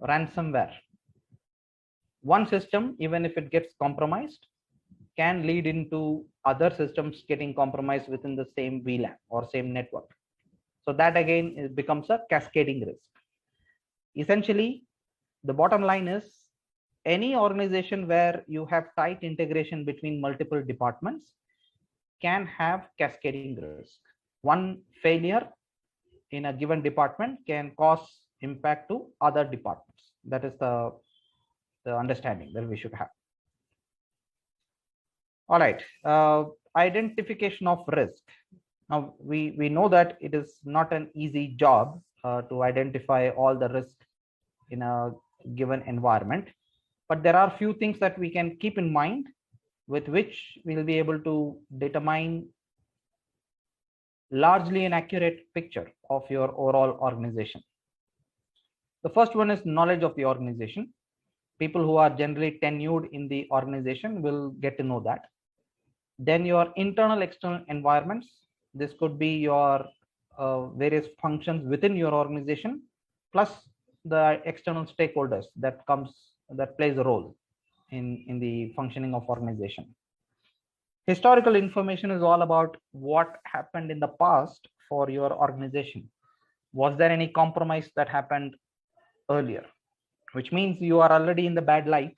ransomware. One system, even if it gets compromised, can lead into other systems getting compromised within the same VLAN or same network. So that again it becomes a cascading risk. Essentially, the bottom line is any organization where you have tight integration between multiple departments can have cascading risk. One failure in a given department can cause impact to other departments. That is the understanding that we should have. All right, identification of risk. Now we know that it is not an easy job to identify all the risk in a given environment, but there are few things that we can keep in mind with which we will be able to determine largely an accurate picture of your overall organization. The first one is knowledge of the organization. People who are generally tenured in the organization will get to know that. Then your internal external environments. This could be your various functions within your organization, plus the external stakeholders that plays a role in the functioning of organization. Historical information is all about what happened in the past for your organization. Was there any compromise that happened earlier? Which means you are already in the bad light,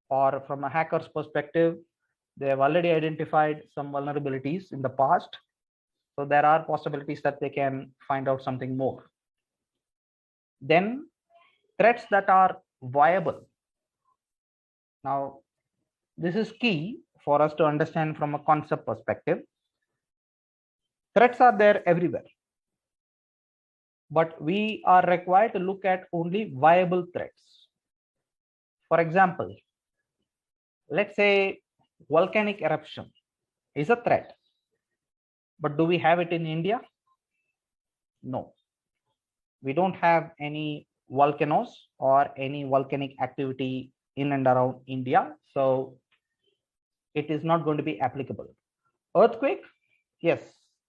or from a hacker's perspective, they have already identified some vulnerabilities in the past. So there are possibilities that they can find out something more. Then threats that are viable. Now, this is key for us to understand from a concept perspective. Threats are there everywhere, but we are required to look at only viable threats. For example, let's say volcanic eruption is a threat, but do we have it in India? No, we don't have any volcanoes or any volcanic activity in and around India, so it is not going to be applicable. Earthquake, yes,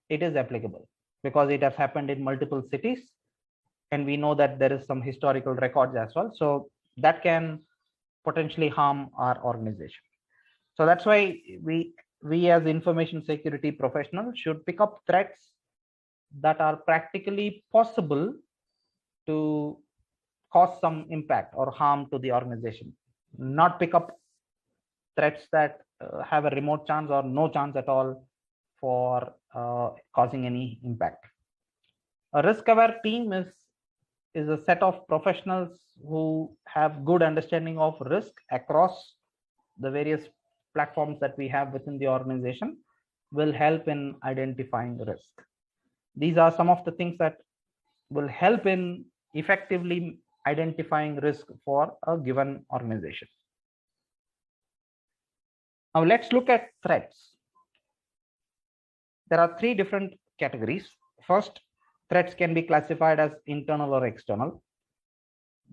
it is applicable because it has happened in multiple cities, and we know that there is some historical records as well, so that can potentially harm our organization. So that's why we as information security professionals should pick up threats that are practically possible to cause some impact or harm to the organization, not pick up threats that have a remote chance or no chance at all for causing any impact. A risk-aware team is a set of professionals who have good understanding of risk across the various platforms that we have within the organization, will help in identifying risk. These are some of the things that will help in effectively identifying risk for a given organization. Now let's look at threats. There are three different categories. First, threats can be classified as internal or external.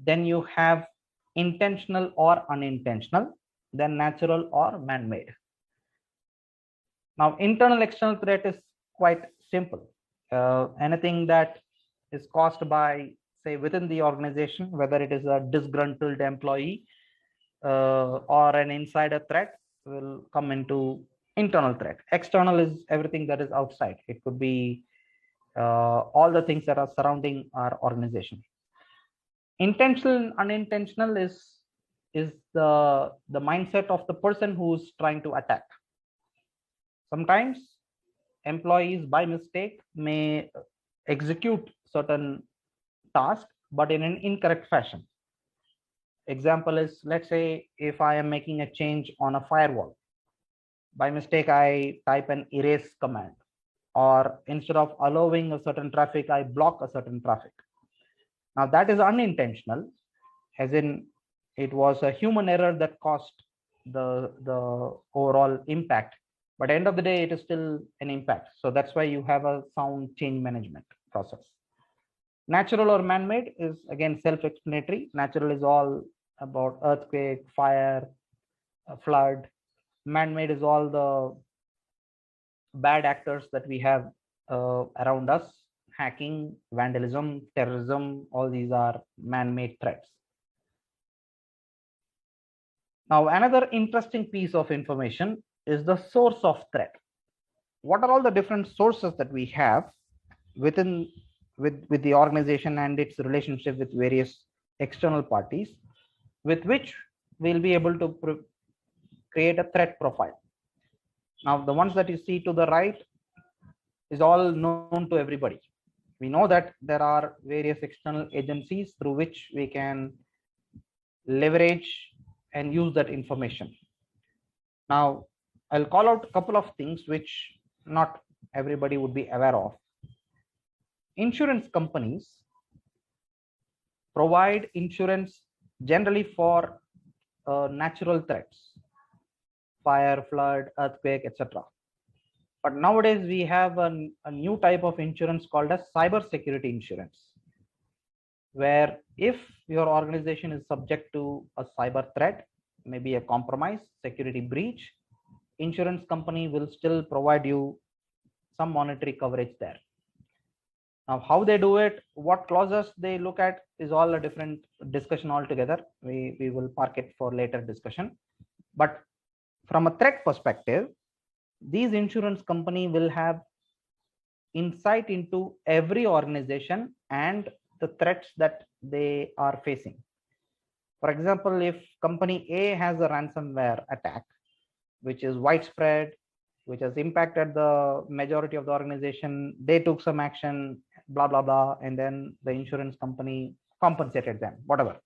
Then you have intentional or unintentional, then natural or man-made. Now, internal external threat is quite simple. Anything that is caused by, say, within the organization, whether it is a disgruntled employee or an insider threat, will come into internal threat. External is everything that is outside. It could be all the things that are surrounding our organization. Intentional and unintentional is the mindset of the person who's trying to attack. Sometimes employees by mistake may execute certain tasks, but in an incorrect fashion. Example is, let's say if I am making a change on a firewall, by mistake I type an erase command, or instead of allowing a certain traffic, I block a certain traffic. Now that is unintentional, as in it was a human error that caused the overall impact. But at the end of the day, it is still an impact. So that's why you have a sound change management process. Natural or man-made is again self-explanatory. Natural is all about earthquake, fire, flood. Man-made is all the bad actors that we have around us, hacking, vandalism, terrorism, all these are man-made threats. Now, another interesting piece of information is the source of threat. What are all the different sources that we have within with the organization and its relationship with various external parties, with which we'll be able to create a threat profile. Now, the ones that you see to the right is all known to everybody. We know that there are various external agencies through which we can leverage and use that information. Now, I'll call out a couple of things which not everybody would be aware of. Insurance companies provide insurance generally for natural threats, fire, flood, earthquake, etc. But nowadays we have a new type of insurance called as cyber security insurance, where if your organization is subject to a cyber threat, maybe a compromise, security breach, insurance company will still provide you some monetary coverage there. Now, how they do it, what clauses they look at is all a different discussion altogether. We will park it for later discussion. But from a threat perspective, these insurance company will have insight into every organization and the threats that they are facing. For example, if company A has a ransomware attack, which is widespread, which has impacted the majority of the organization, they took some action, blah, blah, blah, and then the insurance company compensated them, whatever.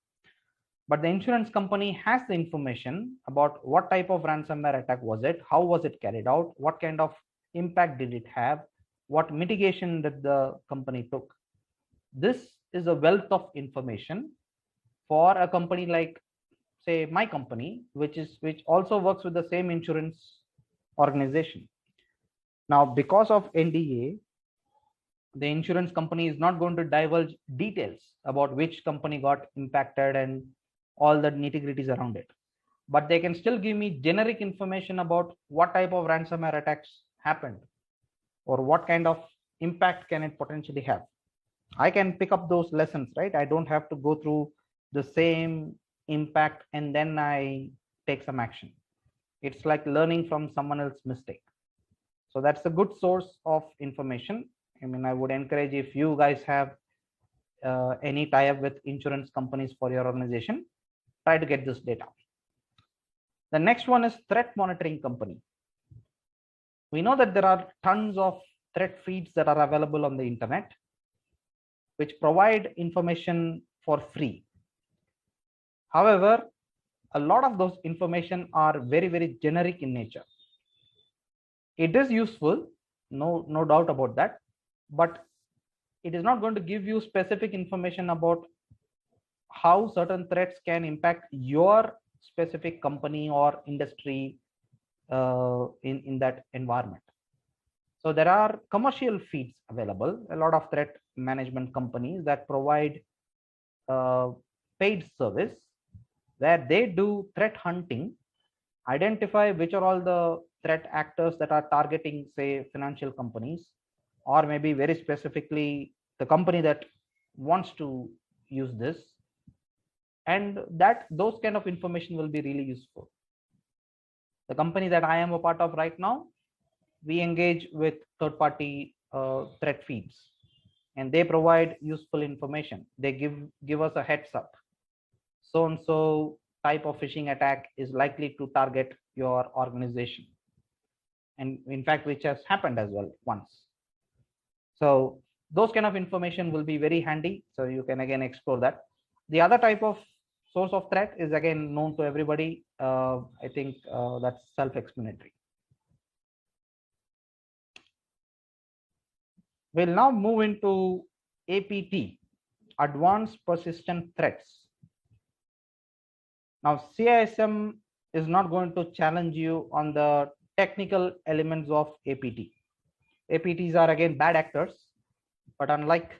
But the insurance company has the information about what type of ransomware attack was it, how was it carried out, what kind of impact did it have, what mitigation that the company took. This is a wealth of information for a company like, say, my company, which also works with the same insurance organization. Now, because of NDA, the insurance company is not going to divulge details about which company got impacted and all the nitty-gritties around it. But they can still give me generic information about what type of ransomware attacks happened or what kind of impact can it potentially have. I can pick up those lessons, right? I don't have to go through the same impact and then I take some action. It's like learning from someone else's mistake. So that's a good source of information. I mean, I would encourage, if you guys have any tie-up with insurance companies for your organization, try to get this data. The next one is threat monitoring company. We know that there are tons of threat feeds that are available on the internet, which provide information for free. However, a lot of those information are very, very generic in nature. It is useful, no doubt about that, but it is not going to give you specific information about how certain threats can impact your specific company or industry in that environment. So there are commercial feeds available, a lot of threat management companies that provide paid service where they do threat hunting, identify which are all the threat actors that are targeting, say, financial companies, or maybe very specifically the company that wants to use this, and that those kind of information will be really useful. The company that I am a part of right now, we engage with third-party threat feeds, and they provide useful information. They give us a heads up. So and so type of phishing attack is likely to target your organization, and in fact, which has happened as well once. So those kind of information will be very handy. So you can again explore that. The other type of source of threat is again known to everybody. I think that's self-explanatory. We'll now move into APT, Advanced Persistent Threats. Now, CISM is not going to challenge you on the technical elements of APT. APTs are again bad actors, but unlike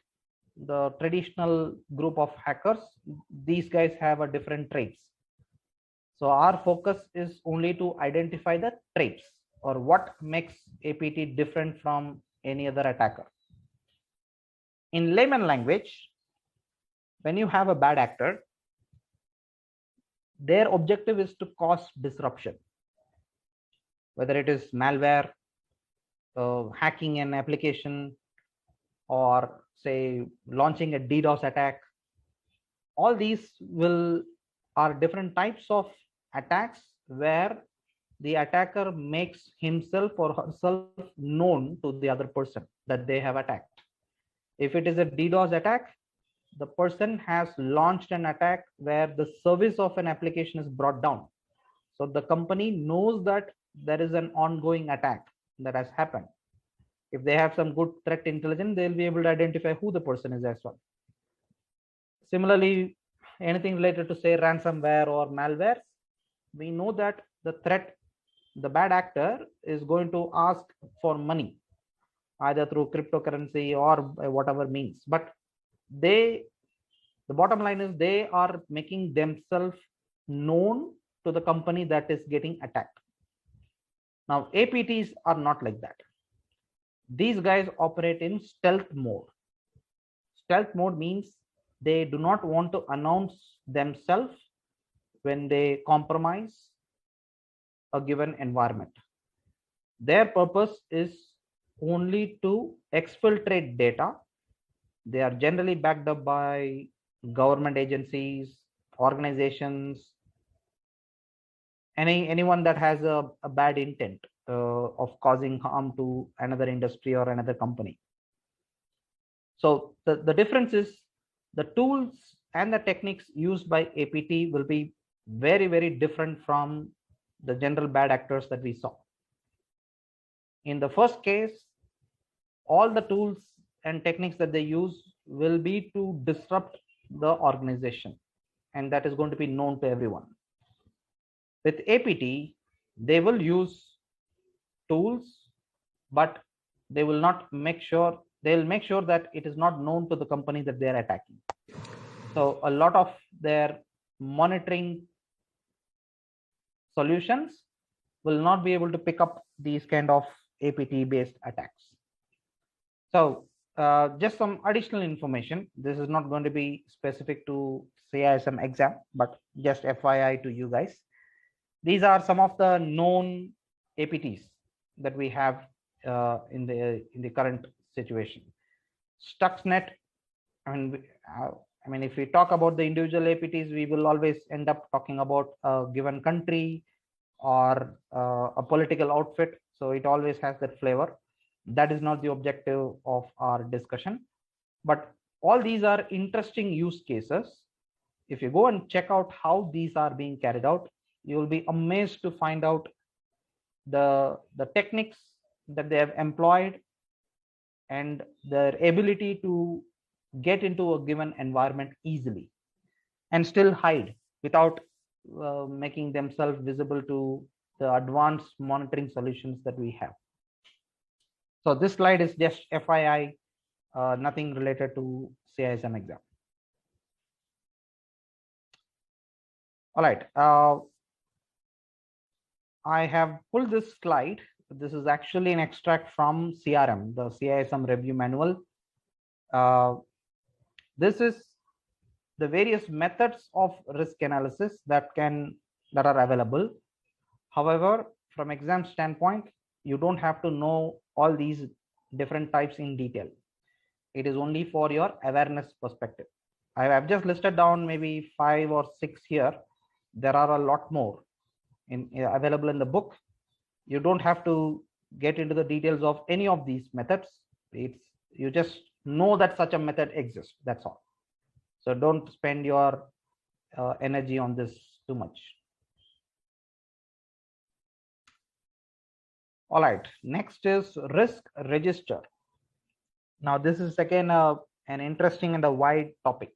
the traditional group of hackers, these guys have a different traits. So our focus is only to identify the traits or what makes APT different from any other attacker. In layman language, when you have a bad actor, their objective is to cause disruption, whether it is malware, hacking an application, or say launching a DDoS attack. All these are different types of attacks where the attacker makes himself or herself known to the other person that they have attacked. If it is a DDoS attack, the person has launched an attack where the service of an application is brought down. So the company knows that there is an ongoing attack that has happened. If they have some good threat intelligence, they'll be able to identify who the person is as well. Similarly, anything related to say ransomware or malware, we know that the bad actor is going to ask for money, either through cryptocurrency or whatever means. But the bottom line is they are making themselves known to the company that is getting attacked. Now, APTs are not like that. These guys operate in stealth mode. Stealth mode means they do not want to announce themselves when they compromise a given environment. Their purpose is only to exfiltrate data. They are generally backed up by government agencies, organizations, anyone that has a bad intent of causing harm to another industry or another company. So the difference is the tools and the techniques used by APT will be very, very different from the general bad actors that we saw. In the first case, all the tools and techniques that they use will be to disrupt the organization, and that is going to be known to everyone. With APT, they will use tools, but they will not make sure, they'll make sure that it is not known to the company that they are attacking. So a lot of their monitoring solutions will not be able to pick up these kind of APT based attacks. So just some additional information. This is not going to be specific to CISM exam, but just FYI to you guys. These are some of the known APTs that we have in the current situation. Stuxnet, I mean, if we talk about the individual APTs, we will always end up talking about a given country or a political outfit. So it always has that flavor. That is not the objective of our discussion. But all these are interesting use cases. If you go and check out how these are being carried out, you will be amazed to find out the techniques that they have employed and their ability to get into a given environment easily and still hide without making themselves visible to the advanced monitoring solutions that we have. So this slide is just FYI, nothing related to CISM exam. All right. I have pulled this slide. This is actually an extract from CRM, the CISM review manual. This is the various methods of risk analysis that are available. However, from exam standpoint, you don't have to know all these different types in detail. It is only for your awareness perspective. I have just listed down maybe 5 or 6 here. There are a lot more available in the book. You don't have to get into the details of any of these methods. You just know that such a method exists. That's all. So don't spend your energy on this too much. All right, next is risk register. Now this is again an interesting and a wide topic.